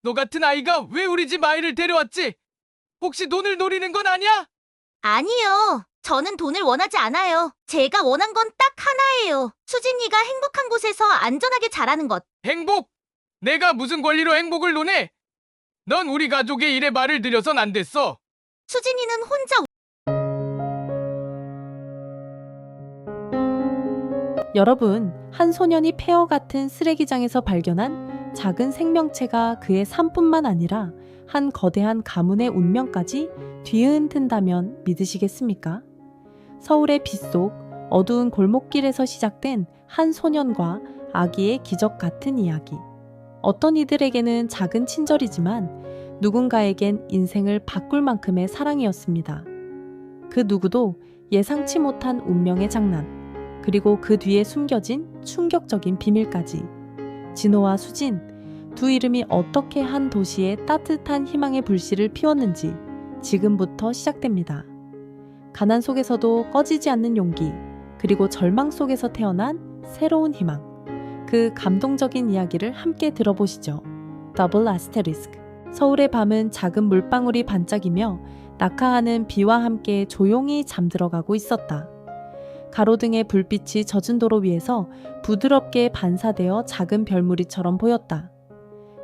너 같은 아이가 왜 우리 집 아이를 데려왔지? 혹시 돈을 노리는 건 아니야? 아니요. 저는 돈을 원하지 않아요. 제가 원한 건 딱 하나예요. 수진이가 행복한 곳에서 안전하게 자라는 것. 행복? 내가 무슨 권리로 행복을 논해? 넌 우리 가족의 일에 말을 들여선 안 됐어. 수진이는 혼자 여러분, 한 소년이 폐허 같은 쓰레기장에서 발견한 작은 생명체가 그의 삶뿐만 아니라 한 거대한 가문의 운명까지 뒤흔든다면 믿으시겠습니까? 서울의 빗속 어두운 골목길에서 시작된 한 소년과 아기의 기적 같은 이야기. 어떤 이들에게는 작은 친절이지만 누군가에겐 인생을 바꿀 만큼의 사랑이었습니다. 그 누구도 예상치 못한 운명의 장난. 그리고 그 뒤에 숨겨진 충격적인 비밀까지. 진호와 수진, 두 이름이 어떻게 한 도시에 따뜻한 희망의 불씨를 피웠는지 지금부터 시작됩니다. 가난 속에서도 꺼지지 않는 용기, 그리고 절망 속에서 태어난 새로운 희망. 그 감동적인 이야기를 함께 들어보시죠. 더블 아스테리스크. 서울의 밤은 작은 물방울이 반짝이며 낙하하는 비와 함께 조용히 잠들어가고 있었다. 가로등의 불빛이 젖은 도로 위에서 부드럽게 반사되어 작은 별무리처럼 보였다.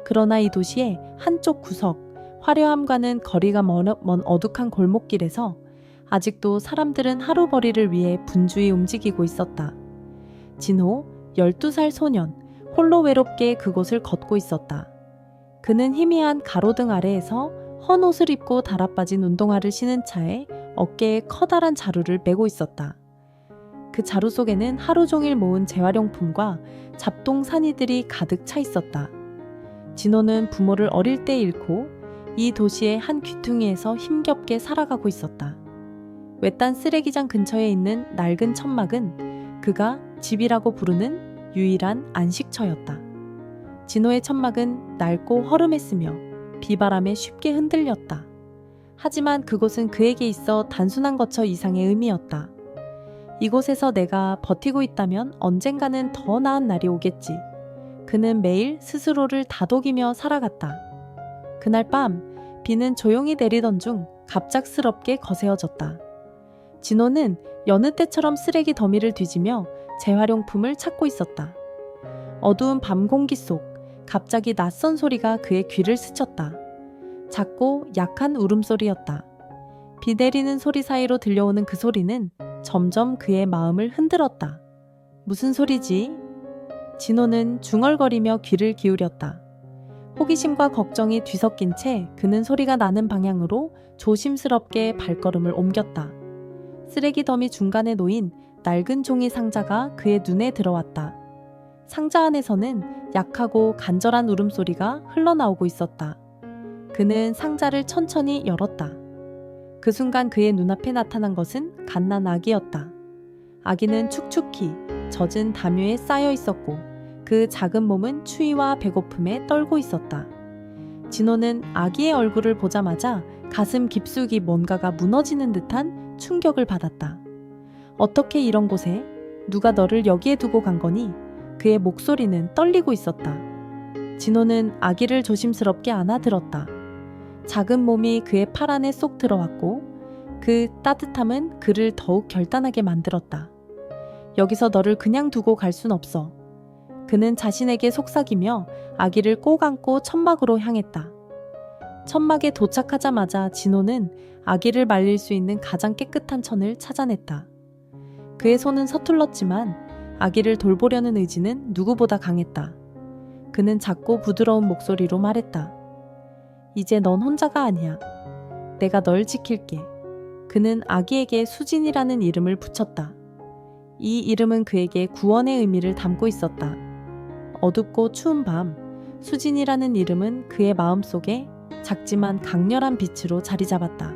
그러나 이 도시의 한쪽 구석, 화려함과는 거리가 먼 어둑한 골목길에서 아직도 사람들은 하루벌이를 위해 분주히 움직이고 있었다. 진호, 12살 소년, 홀로 외롭게 그곳을 걷고 있었다. 그는 희미한 가로등 아래에서 헌 옷을 입고 달아빠진 운동화를 신은 차에 어깨에 커다란 자루를 메고 있었다. 그 자루 속에는 하루 종일 모은 재활용품과 잡동 사니들이 가득 차 있었다. 진호는 부모를 어릴 때 잃고 이 도시의 한 귀퉁이에서 힘겹게 살아가고 있었다. 외딴 쓰레기장 근처에 있는 낡은 천막은 그가 집이라고 부르는 유일한 안식처였다. 진호의 천막은 낡고 허름했으며 비바람에 쉽게 흔들렸다. 하지만 그곳은 그에게 있어 단순한 거처 이상의 의미였다. 이곳에서 내가 버티고 있다면 언젠가는 더 나은 날이 오겠지. 그는 매일 스스로를 다독이며 살아갔다. 그날 밤 비는 조용히 내리던 중 갑작스럽게 거세어졌다. 진호는 여느 때처럼 쓰레기 더미를 뒤지며 재활용품을 찾고 있었다. 어두운 밤 공기 속 갑자기 낯선 소리가 그의 귀를 스쳤다. 작고 약한 울음소리였다. 비 내리는 소리 사이로 들려오는 그 소리는 점점 그의 마음을 흔들었다. 무슨 소리지? 진호는 중얼거리며 귀를 기울였다. 호기심과 걱정이 뒤섞인 채 그는 소리가 나는 방향으로 조심스럽게 발걸음을 옮겼다. 쓰레기 더미 중간에 놓인 낡은 종이 상자가 그의 눈에 들어왔다. 상자 안에서는 약하고 간절한 울음소리가 흘러나오고 있었다. 그는 상자를 천천히 열었다. 그 순간 그의 눈앞에 나타난 것은 갓난 아기였다. 아기는 축축히 젖은 담요에 쌓여 있었고 그 작은 몸은 추위와 배고픔에 떨고 있었다. 진호는 아기의 얼굴을 보자마자 가슴 깊숙이 뭔가가 무너지는 듯한 충격을 받았다. 어떻게 이런 곳에? 누가 너를 여기에 두고 간 거니? 그의 목소리는 떨리고 있었다. 진호는 아기를 조심스럽게 안아들었다. 작은 몸이 그의 팔 안에 쏙 들어왔고 그 따뜻함은 그를 더욱 결단하게 만들었다. 여기서 너를 그냥 두고 갈 순 없어. 그는 자신에게 속삭이며 아기를 꼭 안고 천막으로 향했다. 천막에 도착하자마자 진호는 아기를 말릴 수 있는 가장 깨끗한 천을 찾아냈다. 그의 손은 서툴렀지만 아기를 돌보려는 의지는 누구보다 강했다. 그는 작고 부드러운 목소리로 말했다. 이제 넌 혼자가 아니야. 내가 널 지킬게. 그는 아기에게 수진이라는 이름을 붙였다. 이 이름은 그에게 구원의 의미를 담고 있었다. 어둡고 추운 밤, 수진이라는 이름은 그의 마음속에 작지만 강렬한 빛으로 자리 잡았다.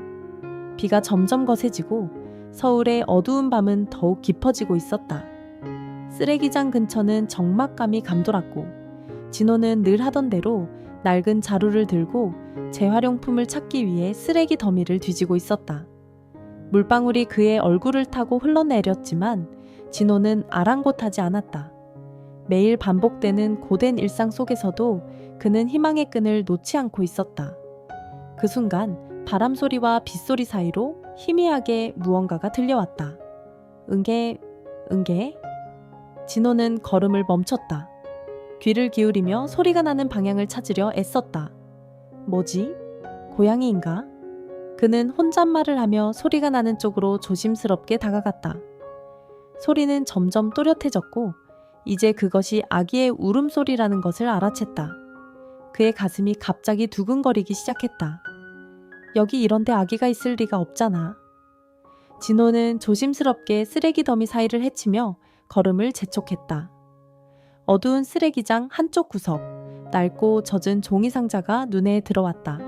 비가 점점 거세지고 서울의 어두운 밤은 더욱 깊어지고 있었다. 쓰레기장 근처는 적막감이 감돌았고 진호는 늘 하던 대로 낡은 자루를 들고 재활용품을 찾기 위해 쓰레기 더미를 뒤지고 있었다. 물방울이 그의 얼굴을 타고 흘러내렸지만 진호는 아랑곳하지 않았다. 매일 반복되는 고된 일상 속에서도 그는 희망의 끈을 놓지 않고 있었다. 그 순간 바람 소리와 빗소리 사이로 희미하게 무언가가 들려왔다. 응게, 응게. 진호는 걸음을 멈췄다. 귀를 기울이며 소리가 나는 방향을 찾으려 애썼다. 뭐지? 고양이인가? 그는 혼잣말을 하며 소리가 나는 쪽으로 조심스럽게 다가갔다. 소리는 점점 또렷해졌고 이제 그것이 아기의 울음소리라는 것을 알아챘다. 그의 가슴이 갑자기 두근거리기 시작했다. 여기 이런데 아기가 있을 리가 없잖아. 진호는 조심스럽게 쓰레기 더미 사이를 헤치며 걸음을 재촉했다. 어두운 쓰레기장 한쪽 구석, 낡고 젖은 종이 상자가 눈에 들어왔다.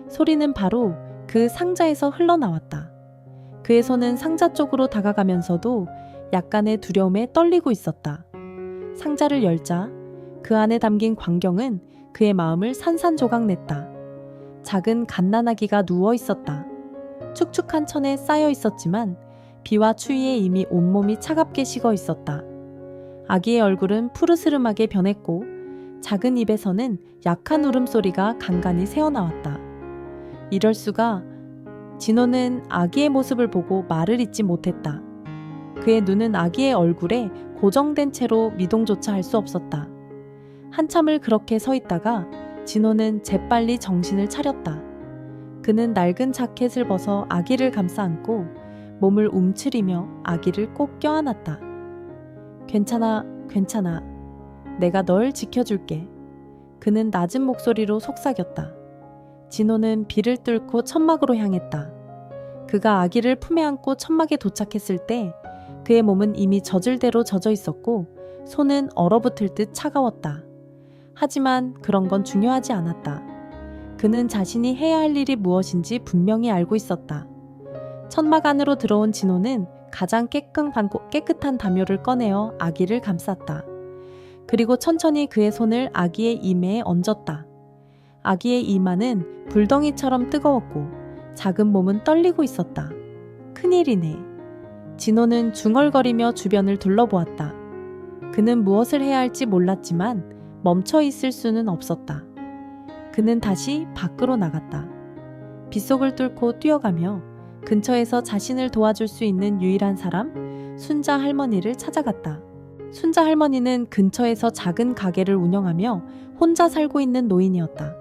소리는 바로 그 상자에서 흘러나왔다. 그의 손은 상자 쪽으로 다가가면서도 약간의 두려움에 떨리고 있었다. 상자를 열자 그 안에 담긴 광경은 그의 마음을 산산조각냈다. 작은 갓난아기가 누워 있었다. 축축한 천에 쌓여 있었지만 비와 추위에 이미 온몸이 차갑게 식어 있었다. 아기의 얼굴은 푸르스름하게 변했고 작은 입에서는 약한 울음소리가 간간히 새어나왔다. 이럴 수가. 진호는 아기의 모습을 보고 말을 잇지 못했다. 그의 눈은 아기의 얼굴에 고정된 채로 미동조차 할 수 없었다. 한참을 그렇게 서 있다가 진호는 재빨리 정신을 차렸다. 그는 낡은 자켓을 벗어 아기를 감싸 안고 몸을 움츠리며 아기를 꼭 껴안았다. 괜찮아, 괜찮아. 내가 널 지켜줄게. 그는 낮은 목소리로 속삭였다. 진호는 비를 뚫고 천막으로 향했다. 그가 아기를 품에 안고 천막에 도착했을 때 그의 몸은 이미 젖을 대로 젖어 있었고 손은 얼어붙을 듯 차가웠다. 하지만 그런 건 중요하지 않았다. 그는 자신이 해야 할 일이 무엇인지 분명히 알고 있었다. 천막 안으로 들어온 진호는 가장 깨끗한 담요를 꺼내어 아기를 감쌌다. 그리고 천천히 그의 손을 아기의 이마에 얹었다. 아기의 이마는 불덩이처럼 뜨거웠고 작은 몸은 떨리고 있었다. 큰일이네. 진호는 중얼거리며 주변을 둘러보았다. 그는 무엇을 해야 할지 몰랐지만 멈춰 있을 수는 없었다. 그는 다시 밖으로 나갔다. 빗속을 뚫고 뛰어가며 근처에서 자신을 도와줄 수 있는 유일한 사람, 순자 할머니를 찾아갔다. 순자 할머니는 근처에서 작은 가게를 운영하며 혼자 살고 있는 노인이었다.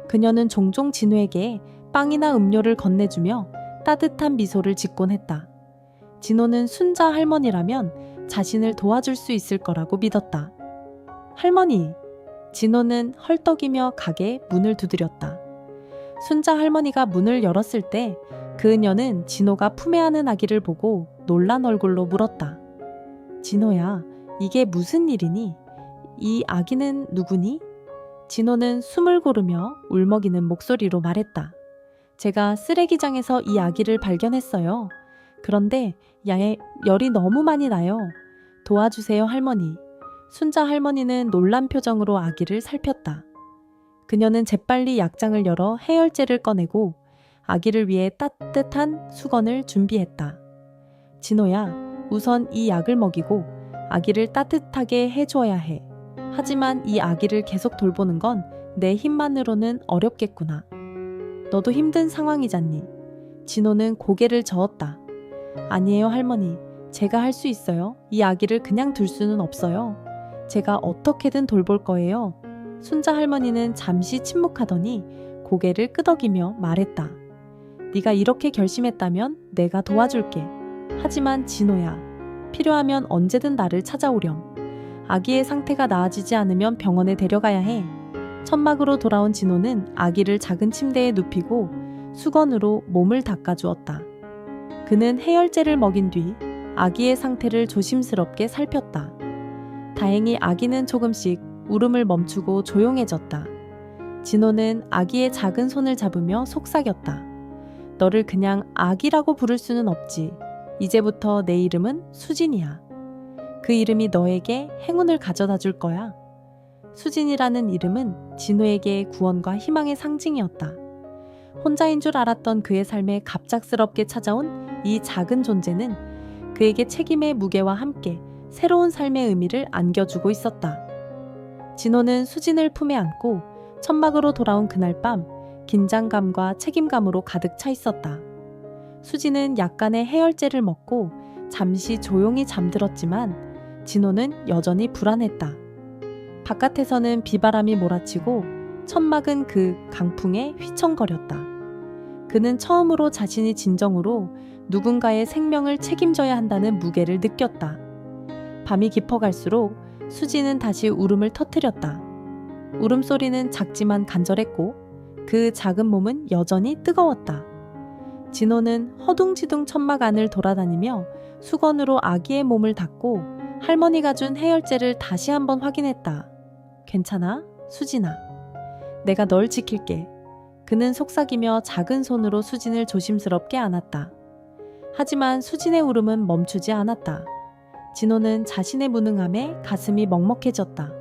그녀는 종종 진호에게 빵이나 음료를 건네주며 따뜻한 미소를 짓곤 했다. 진호는 순자 할머니라면 자신을 도와줄 수 있을 거라고 믿었다. 할머니! 진호는 헐떡이며 가게 문을 두드렸다. 순자 할머니가 문을 열었을 때 그녀는 진호가 품에 안은 아기를 보고 놀란 얼굴로 물었다. 진호야, 이게 무슨 일이니? 이 아기는 누구니? 진호는 숨을 고르며 울먹이는 목소리로 말했다. 제가 쓰레기장에서 이 아기를 발견했어요. 그런데 열이 너무 많이 나요. 도와주세요, 할머니. 순자 할머니는 놀란 표정으로 아기를 살폈다. 그녀는 재빨리 약장을 열어 해열제를 꺼내고 아기를 위해 따뜻한 수건을 준비했다. 진호야, 우선 이 약을 먹이고 아기를 따뜻하게 해줘야 해. 하지만 이 아기를 계속 돌보는 건 내 힘만으로는 어렵겠구나. 너도 힘든 상황이잖니. 진호는 고개를 저었다. 아니에요, 할머니. 제가 할 수 있어요. 이 아기를 그냥 둘 수는 없어요. 제가 어떻게든 돌볼 거예요. 순자 할머니는 잠시 침묵하더니 고개를 끄덕이며 말했다. 네가 이렇게 결심했다면 내가 도와줄게. 하지만 진호야, 필요하면 언제든 나를 찾아오렴. 아기의 상태가 나아지지 않으면 병원에 데려가야 해. 천막으로 돌아온 진호는 아기를 작은 침대에 눕히고 수건으로 몸을 닦아주었다. 그는 해열제를 먹인 뒤 아기의 상태를 조심스럽게 살폈다. 다행히 아기는 조금씩 울음을 멈추고 조용해졌다. 진호는 아기의 작은 손을 잡으며 속삭였다. 너를 그냥 아기라고 부를 수는 없지. 이제부터 내 이름은 수진이야. 그 이름이 너에게 행운을 가져다 줄 거야. 수진이라는 이름은 진호에게 구원과 희망의 상징이었다. 혼자인 줄 알았던 그의 삶에 갑작스럽게 찾아온 이 작은 존재는 그에게 책임의 무게와 함께 새로운 삶의 의미를 안겨주고 있었다. 진호는 수진을 품에 안고 천막으로 돌아온 그날 밤 긴장감과 책임감으로 가득 차 있었다. 수진은 약간의 해열제를 먹고 잠시 조용히 잠들었지만 진호는 여전히 불안했다. 바깥에서는 비바람이 몰아치고 천막은 그 강풍에 휘청거렸다. 그는 처음으로 자신이 진정으로 누군가의 생명을 책임져야 한다는 무게를 느꼈다. 밤이 깊어갈수록 수진은 다시 울음을 터뜨렸다. 울음소리는 작지만 간절했고 그 작은 몸은 여전히 뜨거웠다. 진호는 허둥지둥 천막 안을 돌아다니며 수건으로 아기의 몸을 닦고 할머니가 준 해열제를 다시 한번 확인했다. 괜찮아? 수진아. 내가 널 지킬게. 그는 속삭이며 작은 손으로 수진을 조심스럽게 안았다. 하지만 수진의 울음은 멈추지 않았다. 진호는 자신의 무능함에 가슴이 먹먹해졌다.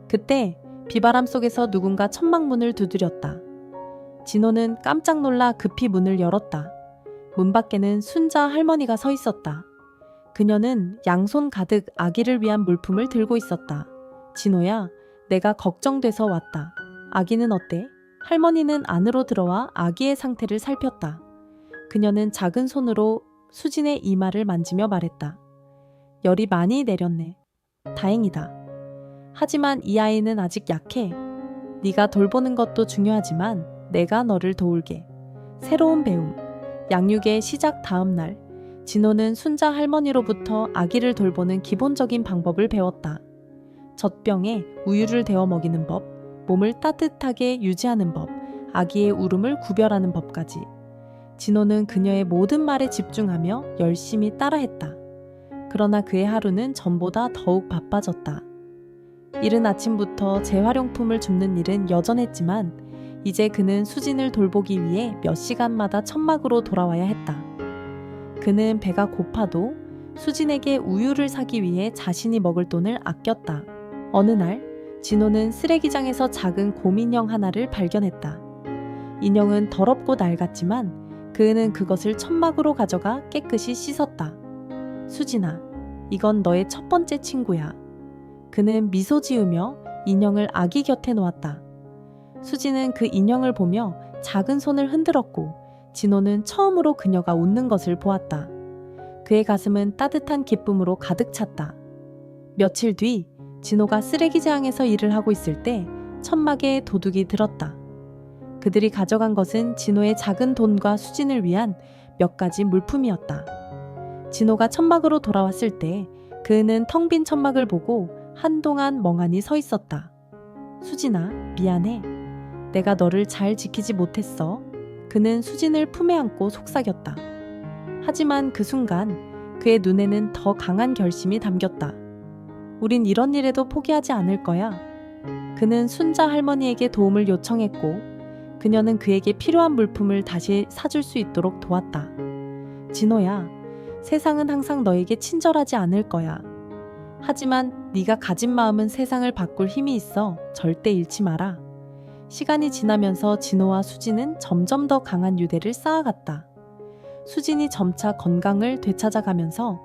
그때 비바람 속에서 누군가 천막문을 두드렸다. 진호는 깜짝 놀라 급히 문을 열었다. 문 밖에는 순자 할머니가 서 있었다. 그녀는 양손 가득 아기를 위한 물품을 들고 있었다. 진호야, 내가 걱정돼서 왔다. 아기는 어때? 할머니는 안으로 들어와 아기의 상태를 살폈다. 그녀는 작은 손으로 수진의 이마를 만지며 말했다. 열이 많이 내렸네. 다행이다. 하지만 이 아이는 아직 약해. 네가 돌보는 것도 중요하지만 내가 너를 도울게. 새로운 배움. 양육의 시작 다음 날, 진호는 순자 할머니로부터 아기를 돌보는 기본적인 방법을 배웠다. 젖병에 우유를 데워 먹이는 법, 몸을 따뜻하게 유지하는 법, 아기의 울음을 구별하는 법까지. 진호는 그녀의 모든 말에 집중하며 열심히 따라했다. 그러나 그의 하루는 전보다 더욱 바빠졌다. 이른 아침부터 재활용품을 줍는 일은 여전했지만 이제 그는 수진을 돌보기 위해 몇 시간마다 천막으로 돌아와야 했다. 그는 배가 고파도 수진에게 우유를 사기 위해 자신이 먹을 돈을 아꼈다. 어느 날 진호는 쓰레기장에서 작은 곰인형 하나를 발견했다. 인형은 더럽고 낡았지만 그는 그것을 천막으로 가져가 깨끗이 씻었다. 수진아, 이건 너의 첫 번째 친구야. 그는 미소 지으며 인형을 아기 곁에 놓았다. 수진은 그 인형을 보며 작은 손을 흔들었고 진호는 처음으로 그녀가 웃는 것을 보았다. 그의 가슴은 따뜻한 기쁨으로 가득 찼다. 며칠 뒤 진호가 쓰레기장에서 일을 하고 있을 때 천막에 도둑이 들었다. 그들이 가져간 것은 진호의 작은 돈과 수진을 위한 몇 가지 물품이었다. 진호가 천막으로 돌아왔을 때 그는 텅 빈 천막을 보고 한동안 멍하니 서 있었다. 수진아, 미안해. 내가 너를 잘 지키지 못했어. 그는 수진을 품에 안고 속삭였다. 하지만 그 순간 그의 눈에는 더 강한 결심이 담겼다. 우린 이런 일에도 포기하지 않을 거야. 그는 순자 할머니에게 도움을 요청했고 그녀는 그에게 필요한 물품을 다시 사줄 수 있도록 도왔다. 진호야, 세상은 항상 너에게 친절하지 않을 거야. 하지만 네가 가진 마음은 세상을 바꿀 힘이 있어. 절대 잃지 마라. 시간이 지나면서 진호와 수진은 점점 더 강한 유대를 쌓아갔다. 수진이 점차 건강을 되찾아가면서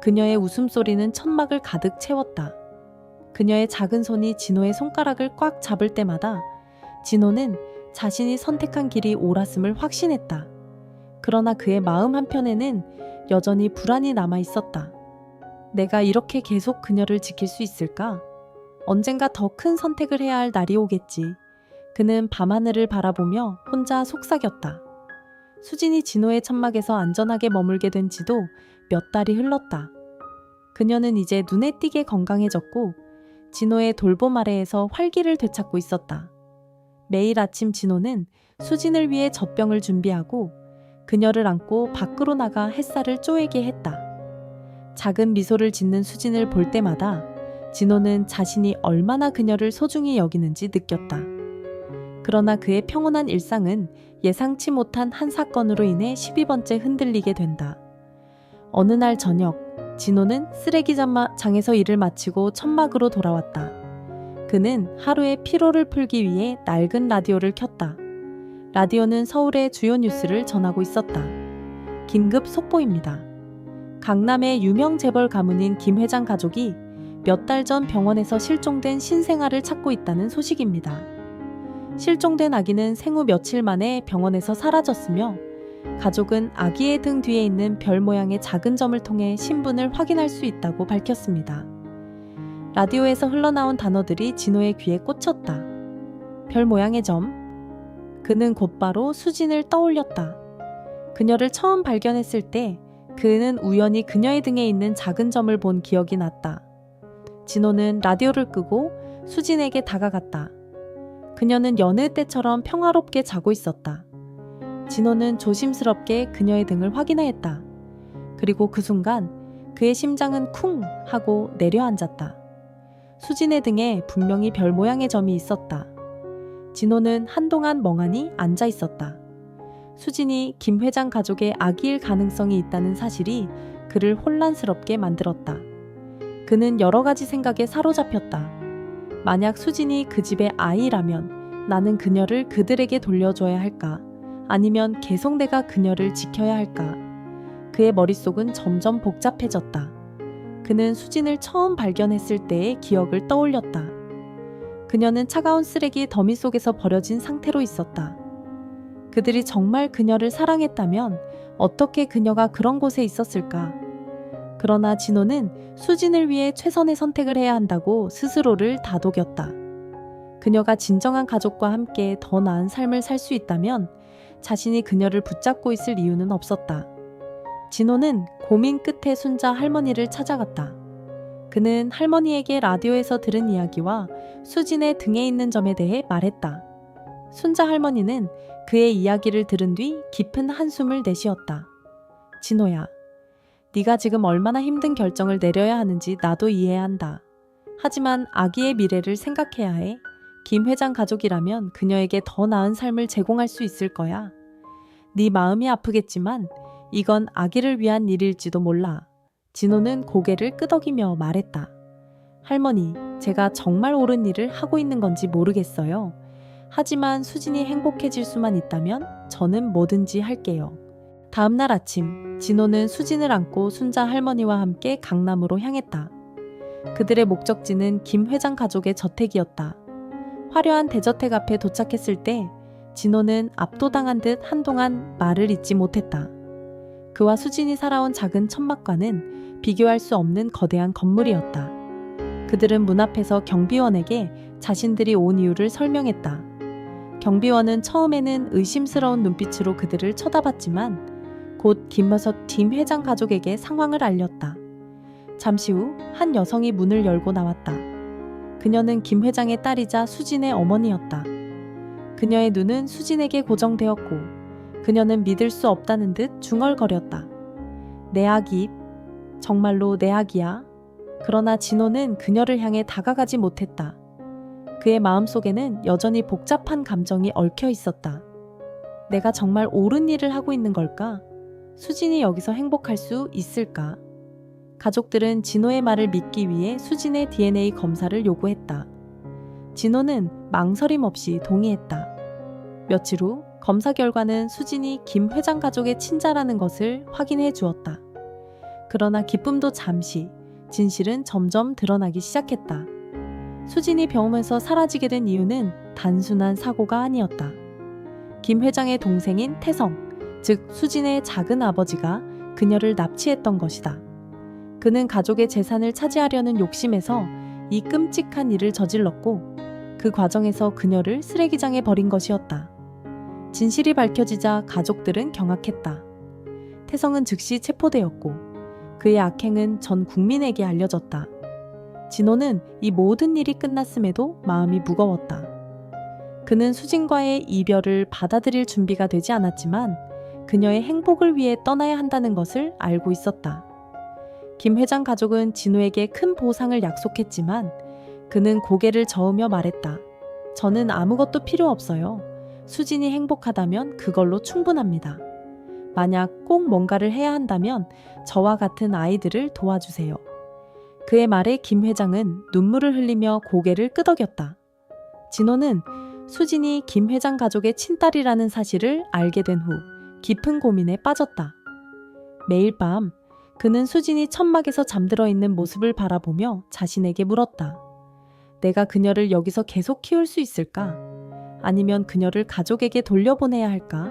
그녀의 웃음소리는 천막을 가득 채웠다. 그녀의 작은 손이 진호의 손가락을 꽉 잡을 때마다 진호는 자신이 선택한 길이 옳았음을 확신했다. 그러나 그의 마음 한편에는 여전히 불안이 남아 있었다. 내가 이렇게 계속 그녀를 지킬 수 있을까? 언젠가 더 큰 선택을 해야 할 날이 오겠지. 그는 밤하늘을 바라보며 혼자 속삭였다. 수진이 진호의 천막에서 안전하게 머물게 된 지도 몇 달이 흘렀다. 그녀는 이제 눈에 띄게 건강해졌고 진호의 돌봄 아래에서 활기를 되찾고 있었다. 매일 아침 진호는 수진을 위해 젖병을 준비하고 그녀를 안고 밖으로 나가 햇살을 쪼이게 했다. 작은 미소를 짓는 수진을 볼 때마다 진호는 자신이 얼마나 그녀를 소중히 여기는지 느꼈다. 그러나 그의 평온한 일상은 예상치 못한 한 사건으로 인해 12번째 흔들리게 된다. 어느 날 저녁, 진호는 쓰레기장에서 일을 마치고 천막으로 돌아왔다. 그는 하루의 피로를 풀기 위해 낡은 라디오를 켰다. 라디오는 서울의 주요 뉴스를 전하고 있었다. 긴급 속보입니다. 강남의 유명 재벌 가문인 김 회장 가족이 몇 달 전 병원에서 실종된 신생아를 찾고 있다는 소식입니다. 실종된 아기는 생후 며칠 만에 병원에서 사라졌으며 가족은 아기의 등 뒤에 있는 별 모양의 작은 점을 통해 신분을 확인할 수 있다고 밝혔습니다. 라디오에서 흘러나온 단어들이 진호의 귀에 꽂혔다. 별 모양의 점. 그는 곧바로 수진을 떠올렸다. 그녀를 처음 발견했을 때 그는 우연히 그녀의 등에 있는 작은 점을 본 기억이 났다. 진호는 라디오를 끄고 수진에게 다가갔다. 그녀는 여느 때처럼 평화롭게 자고 있었다. 진호는 조심스럽게 그녀의 등을 확인했다. 그리고 그 순간 그의 심장은 쿵 하고 내려앉았다. 수진의 등에 분명히 별 모양의 점이 있었다. 진호는 한동안 멍하니 앉아 있었다. 수진이 김 회장 가족의 아기일 가능성이 있다는 사실이 그를 혼란스럽게 만들었다. 그는 여러 가지 생각에 사로잡혔다. 만약 수진이 그 집의 아이라면 나는 그녀를 그들에게 돌려줘야 할까? 아니면 계속 내가 그녀를 지켜야 할까? 그의 머릿속은 점점 복잡해졌다. 그는 수진을 처음 발견했을 때의 기억을 떠올렸다. 그녀는 차가운 쓰레기 더미 속에서 버려진 상태로 있었다. 그들이 정말 그녀를 사랑했다면 어떻게 그녀가 그런 곳에 있었을까? 그러나 진호는 수진을 위해 최선의 선택을 해야 한다고 스스로를 다독였다. 그녀가 진정한 가족과 함께 더 나은 삶을 살 수 있다면 자신이 그녀를 붙잡고 있을 이유는 없었다. 진호는 고민 끝에 순자 할머니를 찾아갔다. 그는 할머니에게 라디오에서 들은 이야기와 수진의 등에 있는 점에 대해 말했다. 순자 할머니는 그의 이야기를 들은 뒤 깊은 한숨을 내쉬었다. 진호야, 네가 지금 얼마나 힘든 결정을 내려야 하는지 나도 이해한다. 하지만 아기의 미래를 생각해야 해. 김 회장 가족이라면 그녀에게 더 나은 삶을 제공할 수 있을 거야. 네 마음이 아프겠지만 이건 아기를 위한 일일지도 몰라. 진호는 고개를 끄덕이며 말했다. 할머니, 제가 정말 옳은 일을 하고 있는 건지 모르겠어요. 하지만 수진이 행복해질 수만 있다면 저는 뭐든지 할게요. 다음 날 아침, 진호는 수진을 안고 순자 할머니와 함께 강남으로 향했다. 그들의 목적지는 김 회장 가족의 저택이었다. 화려한 대저택 앞에 도착했을 때 진호는 압도당한 듯 한동안 말을 잇지 못했다. 그와 수진이 살아온 작은 천막과는 비교할 수 없는 거대한 건물이었다. 그들은 문 앞에서 경비원에게 자신들이 온 이유를 설명했다. 경비원은 처음에는 의심스러운 눈빛으로 그들을 쳐다봤지만 곧 김머석 김 회장 가족에게 상황을 알렸다. 잠시 후 한 여성이 문을 열고 나왔다. 그녀는 김 회장의 딸이자 수진의 어머니였다. 그녀의 눈은 수진에게 고정되었고 그녀는 믿을 수 없다는 듯 중얼거렸다. 내 아기, 정말로 내 아기야. 그러나 진호는 그녀를 향해 다가가지 못했다. 그의 마음속에는 여전히 복잡한 감정이 얽혀 있었다. 내가 정말 옳은 일을 하고 있는 걸까? 수진이 여기서 행복할 수 있을까? 가족들은 진호의 말을 믿기 위해 수진의 DNA 검사를 요구했다. 진호는 망설임 없이 동의했다. 며칠 후 검사 결과는 수진이 김 회장 가족의 친자라는 것을 확인해 주었다. 그러나 기쁨도 잠시, 진실은 점점 드러나기 시작했다. 수진이 병원에서 사라지게 된 이유는 단순한 사고가 아니었다. 김 회장의 동생인 태성, 즉 수진의 작은 아버지가 그녀를 납치했던 것이다. 그는 가족의 재산을 차지하려는 욕심에서 이 끔찍한 일을 저질렀고 그 과정에서 그녀를 쓰레기장에 버린 것이었다. 진실이 밝혀지자 가족들은 경악했다. 태성은 즉시 체포되었고 그의 악행은 전 국민에게 알려졌다. 진호는 이 모든 일이 끝났음에도 마음이 무거웠다. 그는 수진과의 이별을 받아들일 준비가 되지 않았지만 그녀의 행복을 위해 떠나야 한다는 것을 알고 있었다. 김 회장 가족은 진호에게 큰 보상을 약속했지만 그는 고개를 저으며 말했다. 저는 아무것도 필요 없어요. 수진이 행복하다면 그걸로 충분합니다. 만약 꼭 뭔가를 해야 한다면 저와 같은 아이들을 도와주세요. 그의 말에 김 회장은 눈물을 흘리며 고개를 끄덕였다. 진호는 수진이 김 회장 가족의 친딸이라는 사실을 알게 된 후 깊은 고민에 빠졌다. 매일 밤 그는 수진이 천막에서 잠들어 있는 모습을 바라보며 자신에게 물었다. 내가 그녀를 여기서 계속 키울 수 있을까? 아니면 그녀를 가족에게 돌려보내야 할까?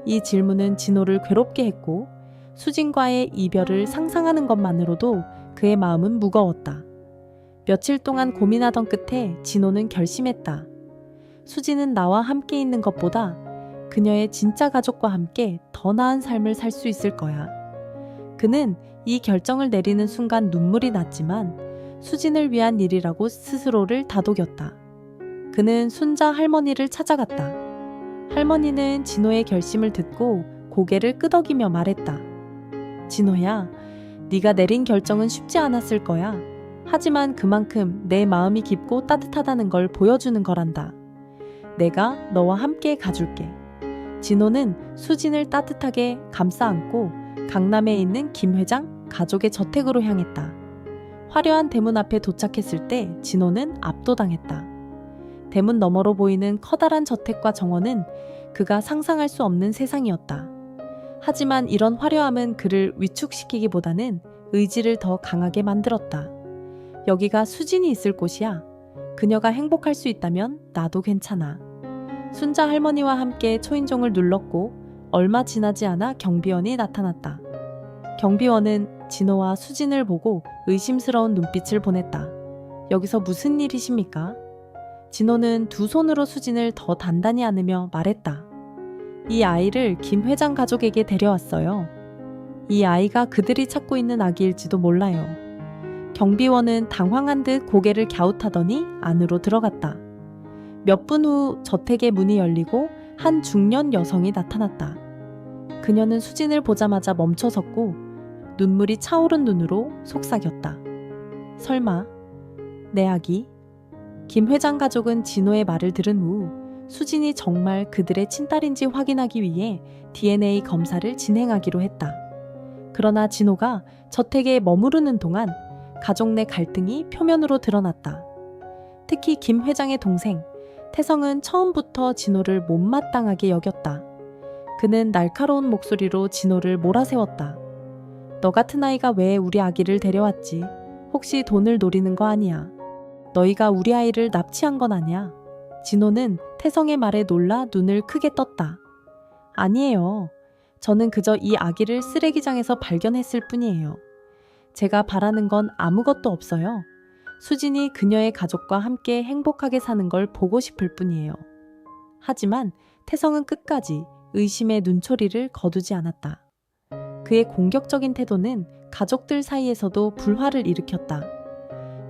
이 질문은 진호를 괴롭게 했고 수진과의 이별을 상상하는 것만으로도 그의 마음은 무거웠다. 며칠 동안 고민하던 끝에 진호는 결심했다. 수진은 나와 함께 있는 것보다 그녀의 진짜 가족과 함께 더 나은 삶을 살 수 있을 거야. 그는 이 결정을 내리는 순간 눈물이 났지만 수진을 위한 일이라고 스스로를 다독였다. 그는 순자 할머니를 찾아갔다. 할머니는 진호의 결심을 듣고 고개를 끄덕이며 말했다. 진호야, 네가 내린 결정은 쉽지 않았을 거야. 하지만 그만큼 내 마음이 깊고 따뜻하다는 걸 보여주는 거란다. 내가 너와 함께 가줄게. 진호는 수진을 따뜻하게 감싸 안고 강남에 있는 김 회장 가족의 저택으로 향했다. 화려한 대문 앞에 도착했을 때 진호는 압도당했다. 대문 너머로 보이는 커다란 저택과 정원은 그가 상상할 수 없는 세상이었다. 하지만 이런 화려함은 그를 위축시키기보다는 의지를 더 강하게 만들었다. 여기가 수진이 있을 곳이야. 그녀가 행복할 수 있다면 나도 괜찮아. 순자 할머니와 함께 초인종을 눌렀고 얼마 지나지 않아 경비원이 나타났다. 경비원은 진호와 수진을 보고 의심스러운 눈빛을 보냈다. 여기서 무슨 일이십니까? 진호는 두 손으로 수진을 더 단단히 안으며 말했다. 이 아이를 김 회장 가족에게 데려왔어요. 이 아이가 그들이 찾고 있는 아기일지도 몰라요. 경비원은 당황한 듯 고개를 갸웃하더니 안으로 들어갔다. 몇 분 후 저택의 문이 열리고 한 중년 여성이 나타났다. 그녀는 수진을 보자마자 멈춰섰고 눈물이 차오른 눈으로 속삭였다. 설마 내 아기? 김 회장 가족은 진호의 말을 들은 후 수진이 정말 그들의 친딸인지 확인하기 위해 DNA 검사를 진행하기로 했다. 그러나 진호가 저택에 머무르는 동안 가족 내 갈등이 표면으로 드러났다. 특히 김 회장의 동생 태성은 처음부터 진호를 못마땅하게 여겼다. 그는 날카로운 목소리로 진호를 몰아세웠다. 너 같은 아이가 왜 우리 아기를 데려왔지? 혹시 돈을 노리는 거 아니야? 너희가 우리 아이를 납치한 건 아니야. 진호는 태성의 말에 놀라 눈을 크게 떴다. 아니에요. 저는 그저 이 아기를 쓰레기장에서 발견했을 뿐이에요. 제가 바라는 건 아무것도 없어요. 수진이 그녀의 가족과 함께 행복하게 사는 걸 보고 싶을 뿐이에요. 하지만 태성은 끝까지 의심의 눈초리를 거두지 않았다. 그의 공격적인 태도는 가족들 사이에서도 불화를 일으켰다.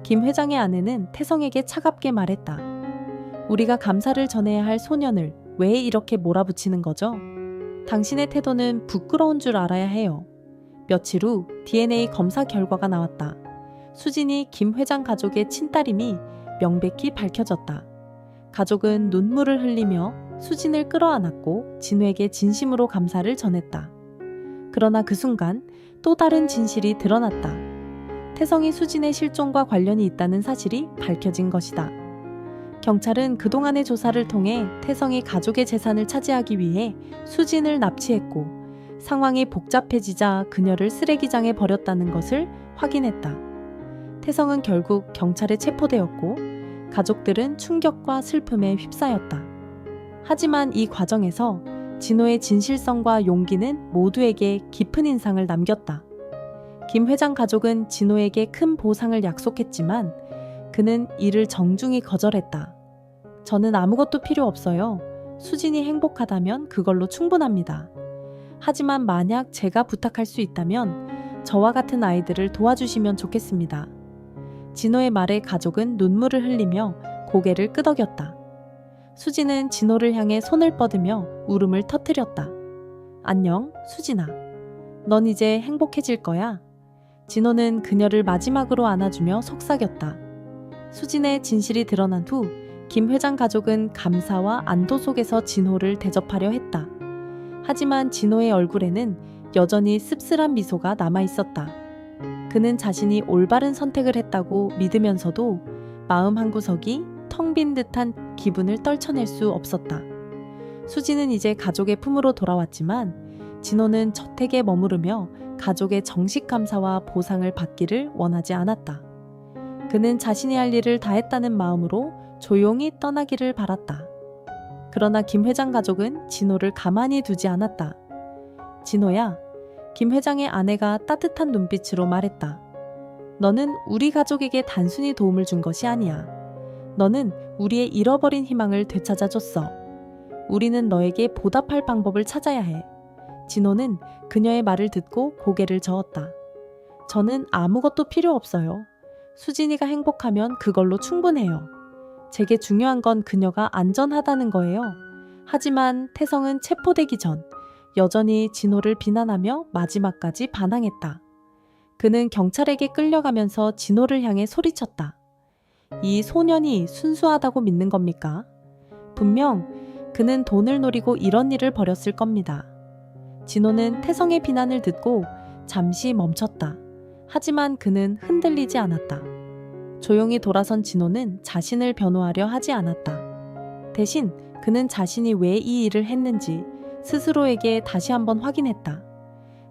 김 회장의 아내는 태성에게 차갑게 말했다. 우리가 감사를 전해야 할 소년을 왜 이렇게 몰아붙이는 거죠? 당신의 태도는 부끄러운 줄 알아야 해요. 며칠 후 DNA 검사 결과가 나왔다. 수진이 김 회장 가족의 친딸임이 명백히 밝혀졌다. 가족은 눈물을 흘리며 수진을 끌어안았고 진호에게 진심으로 감사를 전했다. 그러나 그 순간 또 다른 진실이 드러났다. 태성이 수진의 실종과 관련이 있다는 사실이 밝혀진 것이다. 경찰은 그동안의 조사를 통해 태성이 가족의 재산을 차지하기 위해 수진을 납치했고 상황이 복잡해지자 그녀를 쓰레기장에 버렸다는 것을 확인했다. 태성은 결국 경찰에 체포되었고 가족들은 충격과 슬픔에 휩싸였다. 하지만 이 과정에서 진호의 진실성과 용기는 모두에게 깊은 인상을 남겼다. 김 회장 가족은 진호에게 큰 보상을 약속했지만 그는 이를 정중히 거절했다. 저는 아무것도 필요 없어요. 수진이 행복하다면 그걸로 충분합니다. 하지만 만약 제가 부탁할 수 있다면 저와 같은 아이들을 도와주시면 좋겠습니다. 진호의 말에 가족은 눈물을 흘리며 고개를 끄덕였다. 수진은 진호를 향해 손을 뻗으며 울음을 터뜨렸다. 안녕, 수진아. 넌 이제 행복해질 거야. 진호는 그녀를 마지막으로 안아주며 속삭였다. 수진의 진실이 드러난 후 김 회장 가족은 감사와 안도 속에서 진호를 대접하려 했다. 하지만 진호의 얼굴에는 여전히 씁쓸한 미소가 남아 있었다. 그는 자신이 올바른 선택을 했다고 믿으면서도 마음 한구석이 텅 빈 듯한 기분을 떨쳐낼 수 없었다. 수지는 이제 가족의 품으로 돌아왔지만 진호는 저택에 머무르며 가족의 정식 감사와 보상을 받기를 원하지 않았다. 그는 자신이 할 일을 다 했다는 마음으로 조용히 떠나기를 바랐다. 그러나 김 회장 가족은 진호를 가만히 두지 않았다. 진호야, 김 회장의 아내가 따뜻한 눈빛으로 말했다. 너는 우리 가족에게 단순히 도움을 준 것이 아니야. 너는 우리의 잃어버린 희망을 되찾아줬어. 우리는 너에게 보답할 방법을 찾아야 해. 진호는 그녀의 말을 듣고 고개를 저었다. 저는 아무것도 필요 없어요. 수진이가 행복하면 그걸로 충분해요. 제게 중요한 건 그녀가 안전하다는 거예요. 하지만 태성은 체포되기 전 여전히 진호를 비난하며 마지막까지 반항했다. 그는 경찰에게 끌려가면서 진호를 향해 소리쳤다. 이 소년이 순수하다고 믿는 겁니까? 분명 그는 돈을 노리고 이런 일을 벌였을 겁니다. 진호는 태성의 비난을 듣고 잠시 멈췄다. 하지만 그는 흔들리지 않았다. 조용히 돌아선 진호는 자신을 변호하려 하지 않았다. 대신 그는 자신이 왜 이 일을 했는지 스스로에게 다시 한번 확인했다.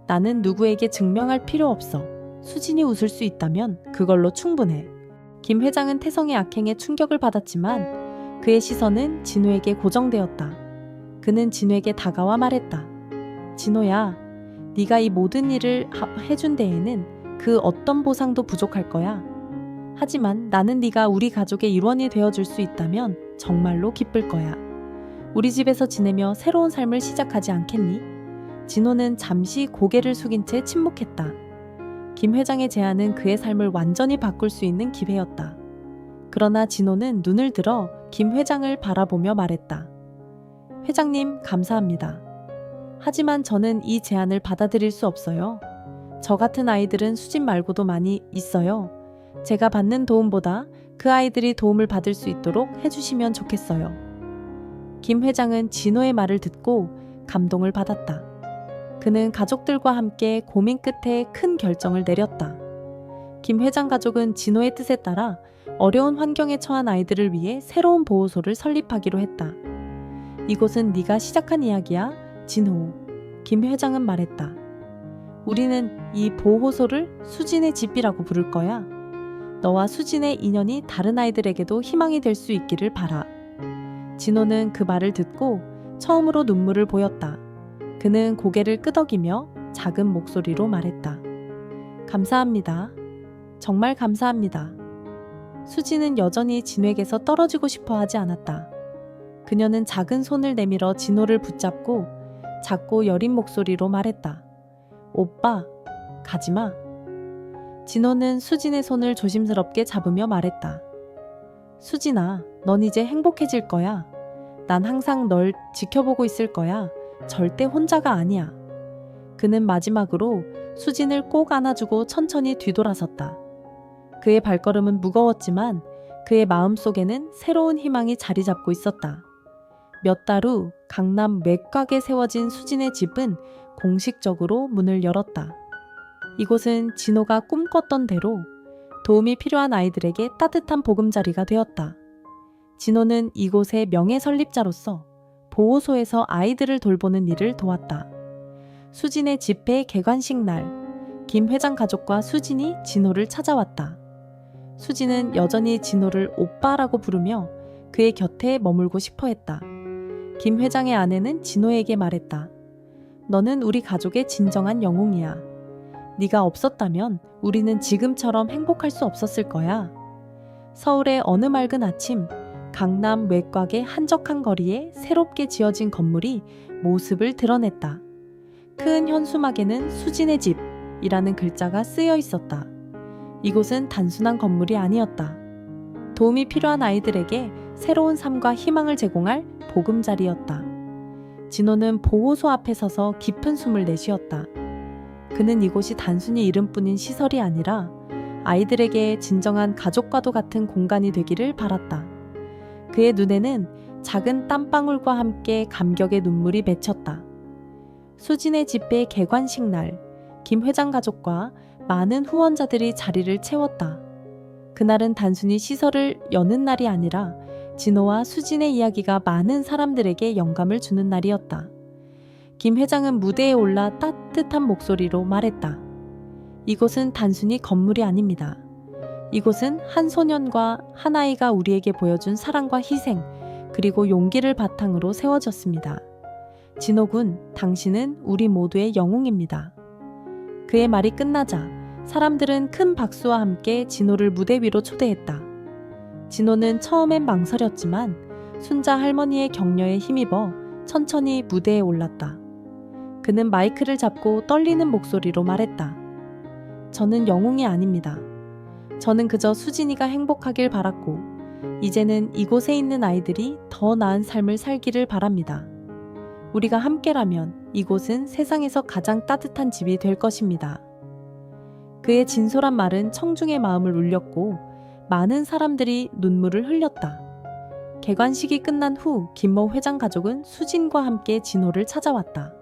나는 누구에게 증명할 필요 없어. 수진이 웃을 수 있다면 그걸로 충분해. 김 회장은 태성의 악행에 충격을 받았지만 그의 시선은 진호에게 고정되었다. 그는 진호에게 다가와 말했다. 진호야, 네가 이 모든 일을 해준 데에는 그 어떤 보상도 부족할 거야. 하지만 나는 네가 우리 가족의 일원이 되어줄 수 있다면 정말로 기쁠 거야. 우리 집에서 지내며 새로운 삶을 시작하지 않겠니? 진호는 잠시 고개를 숙인 채 침묵했다. 김 회장의 제안은 그의 삶을 완전히 바꿀 수 있는 기회였다. 그러나 진호는 눈을 들어 김 회장을 바라보며 말했다. 회장님, 감사합니다. 하지만 저는 이 제안을 받아들일 수 없어요. 저 같은 아이들은 수진 말고도 많이 있어요. 제가 받는 도움보다 그 아이들이 도움을 받을 수 있도록 해주시면 좋겠어요. 김 회장은 진호의 말을 듣고 감동을 받았다. 그는 가족들과 함께 고민 끝에 큰 결정을 내렸다. 김 회장 가족은 진호의 뜻에 따라 어려운 환경에 처한 아이들을 위해 새로운 보호소를 설립하기로 했다. 이곳은 네가 시작한 이야기야, 진호. 김 회장은 말했다. 우리는 이 보호소를 수진의 집이라고 부를 거야. 너와 수진의 인연이 다른 아이들에게도 희망이 될 수 있기를 바라. 진호는 그 말을 듣고 처음으로 눈물을 보였다. 그는 고개를 끄덕이며 작은 목소리로 말했다. 감사합니다. 정말 감사합니다. 수진은 여전히 진호에게서 떨어지고 싶어 하지 않았다. 그녀는 작은 손을 내밀어 진호를 붙잡고 작고 여린 목소리로 말했다. 오빠, 가지마. 진호는 수진의 손을 조심스럽게 잡으며 말했다. 수진아, 넌 이제 행복해질 거야. 난 항상 널 지켜보고 있을 거야. 절대 혼자가 아니야. 그는 마지막으로 수진을 꼭 안아주고 천천히 뒤돌아섰다. 그의 발걸음은 무거웠지만 그의 마음속에는 새로운 희망이 자리 잡고 있었다. 몇 달 후 강남 외곽에 세워진 수진의 집은 공식적으로 문을 열었다. 이곳은 진호가 꿈꿨던 대로 도움이 필요한 아이들에게 따뜻한 보금자리가 되었다. 진호는 이곳의 명예 설립자로서 보호소에서 아이들을 돌보는 일을 도왔다. 수진의 집회 개관식 날, 김 회장 가족과 수진이 진호를 찾아왔다. 수진은 여전히 진호를 오빠라고 부르며 그의 곁에 머물고 싶어 했다. 김 회장의 아내는 진호에게 말했다. 너는 우리 가족의 진정한 영웅이야. 네가 없었다면 우리는 지금처럼 행복할 수 없었을 거야. 서울의 어느 맑은 아침, 강남 외곽의 한적한 거리에 새롭게 지어진 건물이 모습을 드러냈다. 큰 현수막에는 수진의 집이라는 글자가 쓰여 있었다. 이곳은 단순한 건물이 아니었다. 도움이 필요한 아이들에게 새로운 삶과 희망을 제공할 보금자리였다. 진호는 보호소 앞에 서서 깊은 숨을 내쉬었다. 그는 이곳이 단순히 이름뿐인 시설이 아니라 아이들에게 진정한 가족과도 같은 공간이 되기를 바랐다. 그의 눈에는 작은 땀방울과 함께 감격의 눈물이 맺혔다. 수진의 집회 개관식 날, 김 회장 가족과 많은 후원자들이 자리를 채웠다. 그날은 단순히 시설을 여는 날이 아니라 진호와 수진의 이야기가 많은 사람들에게 영감을 주는 날이었다. 김 회장은 무대에 올라 따뜻한 목소리로 말했다. 이곳은 단순히 건물이 아닙니다. 이곳은 한 소년과 한 아이가 우리에게 보여준 사랑과 희생, 그리고 용기를 바탕으로 세워졌습니다. 진호군, 당신은 우리 모두의 영웅입니다. 그의 말이 끝나자 사람들은 큰 박수와 함께 진호를 무대 위로 초대했다. 진호는 처음엔 망설였지만 순자 할머니의 격려에 힘입어 천천히 무대에 올랐다. 그는 마이크를 잡고 떨리는 목소리로 말했다. 저는 영웅이 아닙니다. 저는 그저 수진이가 행복하길 바랐고, 이제는 이곳에 있는 아이들이 더 나은 삶을 살기를 바랍니다. 우리가 함께라면 이곳은 세상에서 가장 따뜻한 집이 될 것입니다. 그의 진솔한 말은 청중의 마음을 울렸고 많은 사람들이 눈물을 흘렸다. 개관식이 끝난 후 김모 회장 가족은 수진과 함께 진호를 찾아왔다.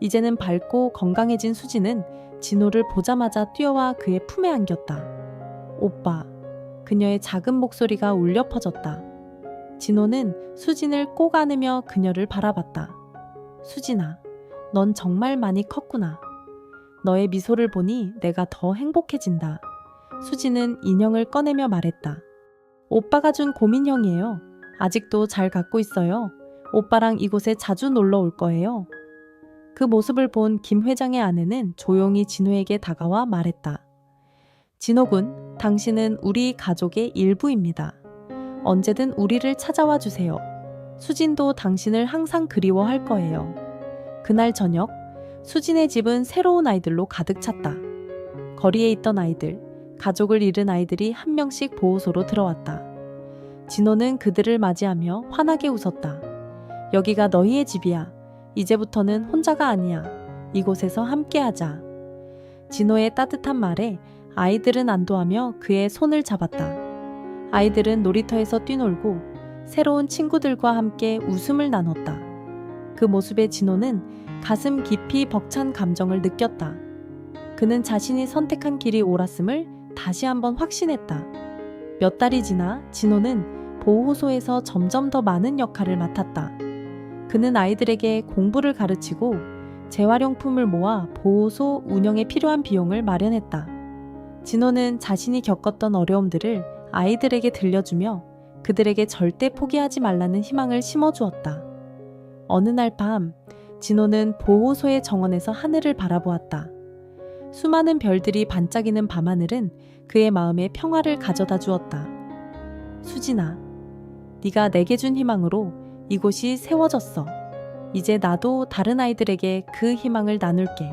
이제는 밝고 건강해진 수진은 진호를 보자마자 뛰어와 그의 품에 안겼다. 오빠, 그녀의 작은 목소리가 울려 퍼졌다. 진호는 수진을 꼭 안으며 그녀를 바라봤다. 수진아, 넌 정말 많이 컸구나. 너의 미소를 보니 내가 더 행복해진다. 수진은 인형을 꺼내며 말했다. 오빠가 준 고민형이에요. 아직도 잘 갖고 있어요. 오빠랑 이곳에 자주 놀러 올 거예요. 그 모습을 본 김 회장의 아내는 조용히 진호에게 다가와 말했다. 진호군, 당신은 우리 가족의 일부입니다. 언제든 우리를 찾아와 주세요. 수진도 당신을 항상 그리워할 거예요. 그날 저녁, 수진의 집은 새로운 아이들로 가득 찼다. 거리에 있던 아이들, 가족을 잃은 아이들이 한 명씩 보호소로 들어왔다. 진호는 그들을 맞이하며 환하게 웃었다. 여기가 너희의 집이야. 이제부터는 혼자가 아니야. 이곳에서 함께하자. 진호의 따뜻한 말에 아이들은 안도하며 그의 손을 잡았다. 아이들은 놀이터에서 뛰놀고 새로운 친구들과 함께 웃음을 나눴다. 그 모습에 진호는 가슴 깊이 벅찬 감정을 느꼈다. 그는 자신이 선택한 길이 옳았음을 다시 한번 확신했다. 몇 달이 지나 진호는 보호소에서 점점 더 많은 역할을 맡았다. 그는 아이들에게 공부를 가르치고 재활용품을 모아 보호소 운영에 필요한 비용을 마련했다. 진호는 자신이 겪었던 어려움들을 아이들에게 들려주며 그들에게 절대 포기하지 말라는 희망을 심어주었다. 어느 날 밤, 진호는 보호소의 정원에서 하늘을 바라보았다. 수많은 별들이 반짝이는 밤하늘은 그의 마음에 평화를 가져다 주었다. 수진아, 네가 내게 준 희망으로 이곳이 세워졌어. 이제 나도 다른 아이들에게 그 희망을 나눌게.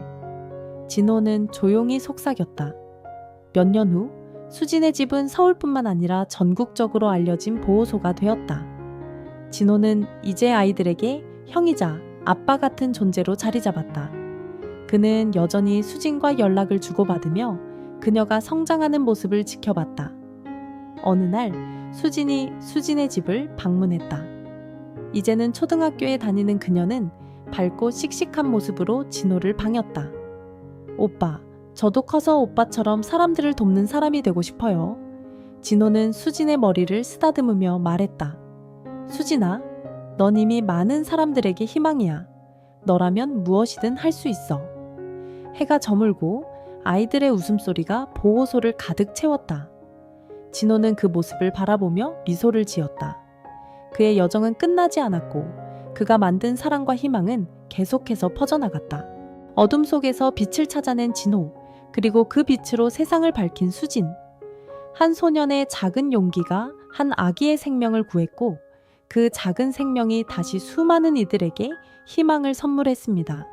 진호는 조용히 속삭였다. 몇 년 후, 수진의 집은 서울뿐만 아니라 전국적으로 알려진 보호소가 되었다. 진호는 이제 아이들에게 형이자 아빠 같은 존재로 자리 잡았다. 그는 여전히 수진과 연락을 주고받으며 그녀가 성장하는 모습을 지켜봤다. 어느 날 수진이 수진의 집을 방문했다. 이제는 초등학교에 다니는 그녀는 밝고 씩씩한 모습으로 진호를 반겼다. 오빠, 저도 커서 오빠처럼 사람들을 돕는 사람이 되고 싶어요. 진호는 수진의 머리를 쓰다듬으며 말했다. 수진아, 넌 이미 많은 사람들에게 희망이야. 너라면 무엇이든 할 수 있어. 해가 저물고 아이들의 웃음소리가 보호소를 가득 채웠다. 진호는 그 모습을 바라보며 미소를 지었다. 그의 여정은 끝나지 않았고 그가 만든 사랑과 희망은 계속해서 퍼져나갔다. 어둠 속에서 빛을 찾아낸 진호, 그리고 그 빛으로 세상을 밝힌 수진. 한 소년의 작은 용기가 한 아기의 생명을 구했고 그 작은 생명이 다시 수많은 이들에게 희망을 선물했습니다.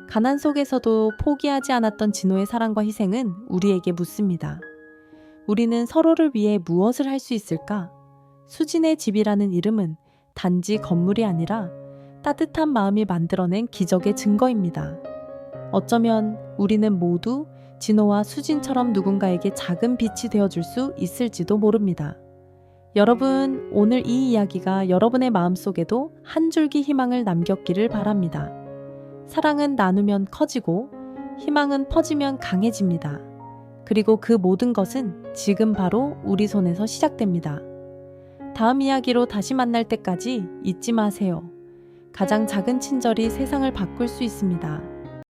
가난 속에서도 포기하지 않았던 진호의 사랑과 희생은 우리에게 묻습니다. 우리는 서로를 위해 무엇을 할 수 있을까? 수진의 집이라는 이름은 단지 건물이 아니라 따뜻한 마음이 만들어낸 기적의 증거입니다. 어쩌면 우리는 모두 진호와 수진처럼 누군가에게 작은 빛이 되어줄 수 있을지도 모릅니다. 여러분, 오늘 이 이야기가 여러분의 마음속에도 한 줄기 희망을 남겼기를 바랍니다. 사랑은 나누면 커지고 희망은 퍼지면 강해집니다. 그리고 그 모든 것은 지금 바로 우리 손에서 시작됩니다. 다음 이야기로 다시 만날 때까지 잊지 마세요. 가장 작은 친절이 세상을 바꿀 수 있습니다.